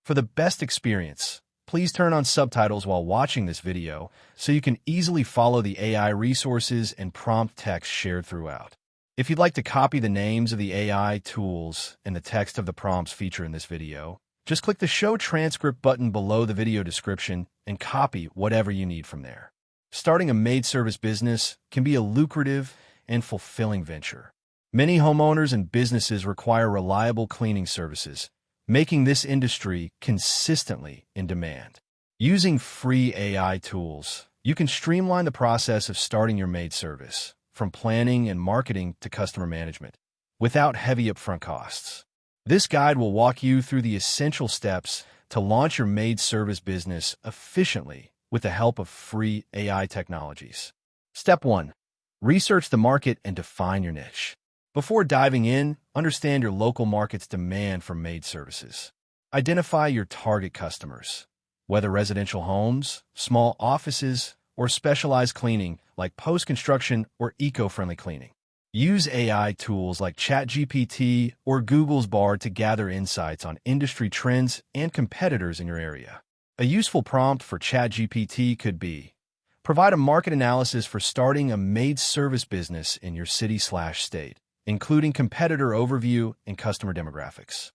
For the best experience, please turn on subtitles while watching this video so you can easily follow the AI resources and prompt text shared throughout. If you'd like to copy the names of the AI tools and the text of the prompts featured in this video, just click the Show Transcript button below the video description and copy whatever you need from there. Starting a maid service business can be a lucrative and fulfilling venture. Many homeowners and businesses require reliable cleaning services, making this industry consistently in demand. Using free AI tools, you can streamline the process of starting your maid service, from planning and marketing to customer management, without heavy upfront costs. This guide will walk you through the essential steps to launch your maid service business efficiently with the help of free AI technologies. Step 1. Research the market and define your niche. Before diving in, understand your local market's demand for maid services. Identify your target customers, whether residential homes, small offices, or specialized cleaning like post-construction or eco-friendly cleaning. Use AI tools like ChatGPT or Google's Bard to gather insights on industry trends and competitors in your area. A useful prompt for ChatGPT could be, provide a market analysis for starting a maid service business in your city/state, including competitor overview and customer demographics.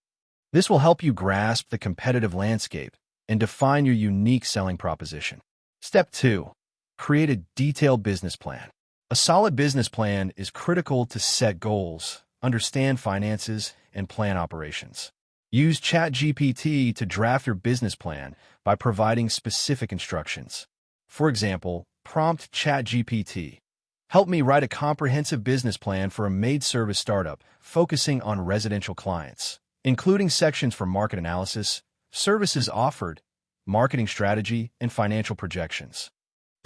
This will help you grasp the competitive landscape and define your unique selling proposition. Step 2. Create a detailed business plan. A solid business plan is critical to set goals, understand finances, and plan operations. Use ChatGPT to draft your business plan by providing specific instructions. For example, prompt ChatGPT, help me write a comprehensive business plan for a maid service startup focusing on residential clients, including sections for market analysis, services offered, marketing strategy, and financial projections.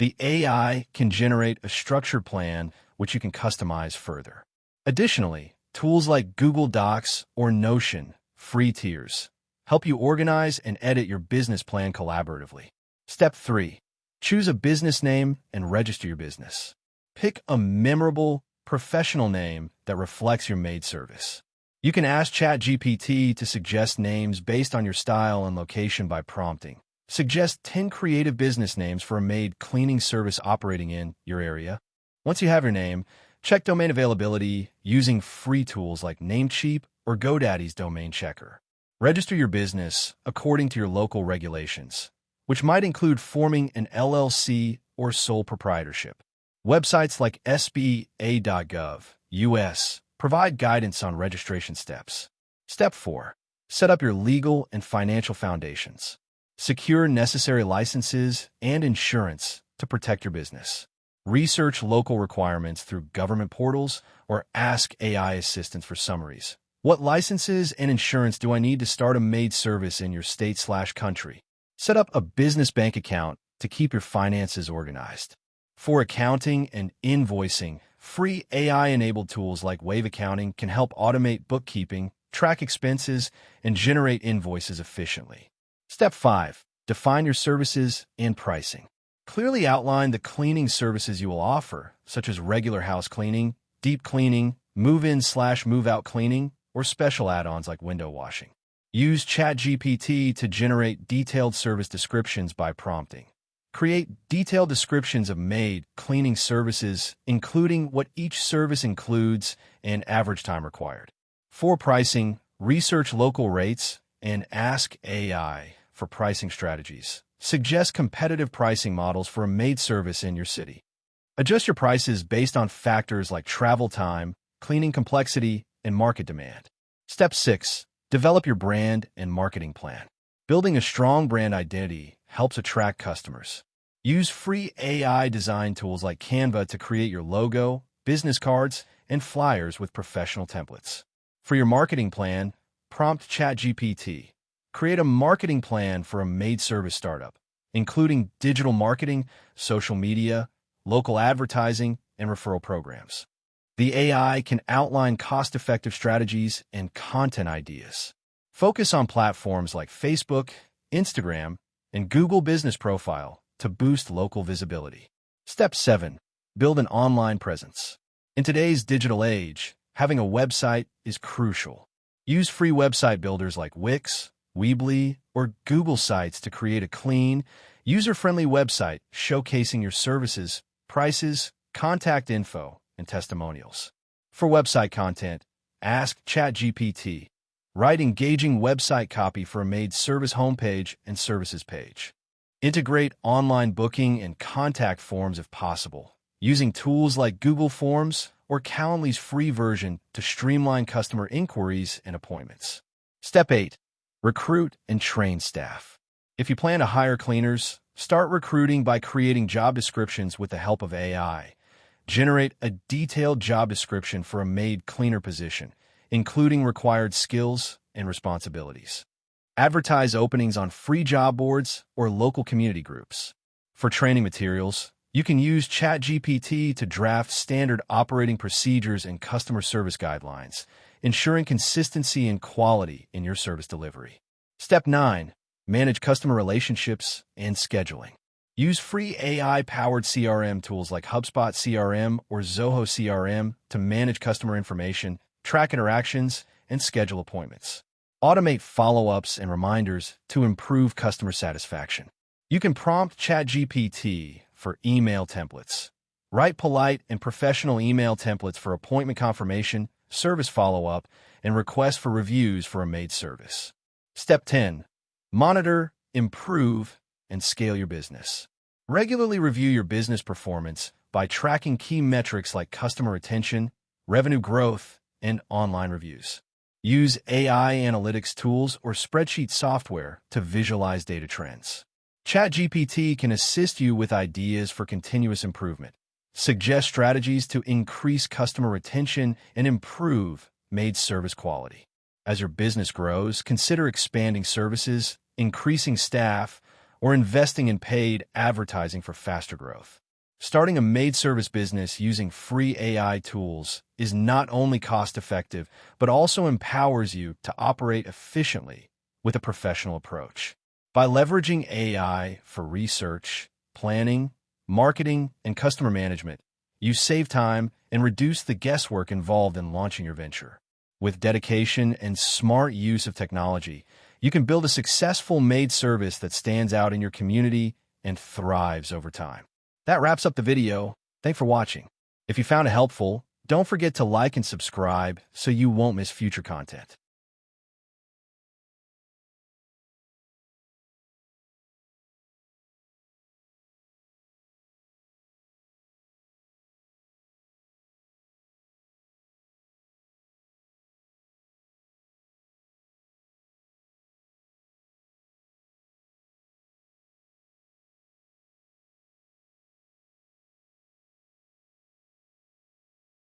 The AI can generate a structured plan which you can customize further. Additionally, tools like Google Docs or Notion, free tiers, help you organize and edit your business plan collaboratively. Step 3. Choose a business name and register your business. Pick a memorable, professional name that reflects your maid service. You can ask ChatGPT to suggest names based on your style and location by prompting. Suggest 10 creative business names for a maid cleaning service operating in your area. Once you have your name, check domain availability using free tools like Namecheap or GoDaddy's domain checker. Register your business according to your local regulations, which might include forming an LLC or sole proprietorship. Websites like SBA.gov, US, provide guidance on registration steps. Step 4. Set up your legal and financial foundations. Secure necessary licenses and insurance to protect your business. Research local requirements through government portals or ask AI assistants for summaries. What licenses and insurance do I need to start a maid service in your state/country? Set up a business bank account to keep your finances organized. For accounting and invoicing, free AI-enabled tools like Wave Accounting can help automate bookkeeping, track expenses, and generate invoices efficiently. Step 5. Define your services and pricing. Clearly outline the cleaning services you will offer, such as regular house cleaning, deep cleaning, move-in/move-out cleaning, or special add-ons like window washing. Use ChatGPT to generate detailed service descriptions by prompting. Create detailed descriptions of maid cleaning services, including what each service includes and average time required. For pricing, research local rates and ask AI for pricing strategies. Suggest competitive pricing models for a maid service in your city. Adjust your prices based on factors like travel time, cleaning complexity, and market demand. Step 6. Develop your brand and marketing plan. Building a strong brand identity helps attract customers. Use free AI design tools like Canva to create your logo, business cards, and flyers with professional templates. For your marketing plan, prompt ChatGPT. Create a marketing plan for a maid service startup, including digital marketing, social media, local advertising, and referral programs. The AI can outline cost-effective strategies and content ideas. Focus on platforms like Facebook, Instagram, and Google Business Profile to boost local visibility. Step 7. Build an online presence. In today's digital age, having a website is crucial. Use free website builders like Wix, Weebly, or Google sites to create a clean, user-friendly website showcasing your services, prices, contact info, and testimonials. For website content, ask ChatGPT. Write engaging website copy for a Maid service homepage and services page. Integrate online booking and contact forms if possible, using tools like Google Forms or Calendly's free version to streamline customer inquiries and appointments. Step 8. Recruit and train staff. If you plan to hire cleaners, start recruiting by creating job descriptions with the help of AI. Generate a detailed job description for a Maid cleaner position, including required skills and responsibilities. Advertise openings on free job boards or local community groups. For training materials, you can use ChatGPT to draft standard operating procedures and customer service guidelines, ensuring consistency and quality in your service delivery. Step 9. Manage customer relationships and scheduling. Use free AI-powered CRM tools like HubSpot CRM or Zoho CRM to manage customer information, track interactions, and schedule appointments. Automate follow-ups and reminders to improve customer satisfaction. You can prompt ChatGPT for email templates. Write polite and professional email templates for appointment confirmation, service follow-up, and requests for reviews for a Maid service. Step 10. Monitor, improve, and scale your business. Regularly review your business performance by tracking key metrics like customer retention, revenue growth, and online reviews. Use AI analytics tools or spreadsheet software to visualize data trends. ChatGPT can assist you with ideas for continuous improvement, suggest strategies to increase customer retention, and improve Maid service quality. As your business grows, consider expanding services, increasing staff, or investing in paid advertising for faster growth. Starting a Maid service business using free AI tools is not only cost-effective, but also empowers you to operate efficiently with a professional approach. By leveraging AI for research, planning, marketing, and customer management, you save time and reduce the guesswork involved in launching your venture. With dedication and smart use of technology, you can build a successful Maid service that stands out in your community and thrives over time. That wraps up the video. Thanks for watching. If you found it helpful, don't forget to like and subscribe so you won't miss future content.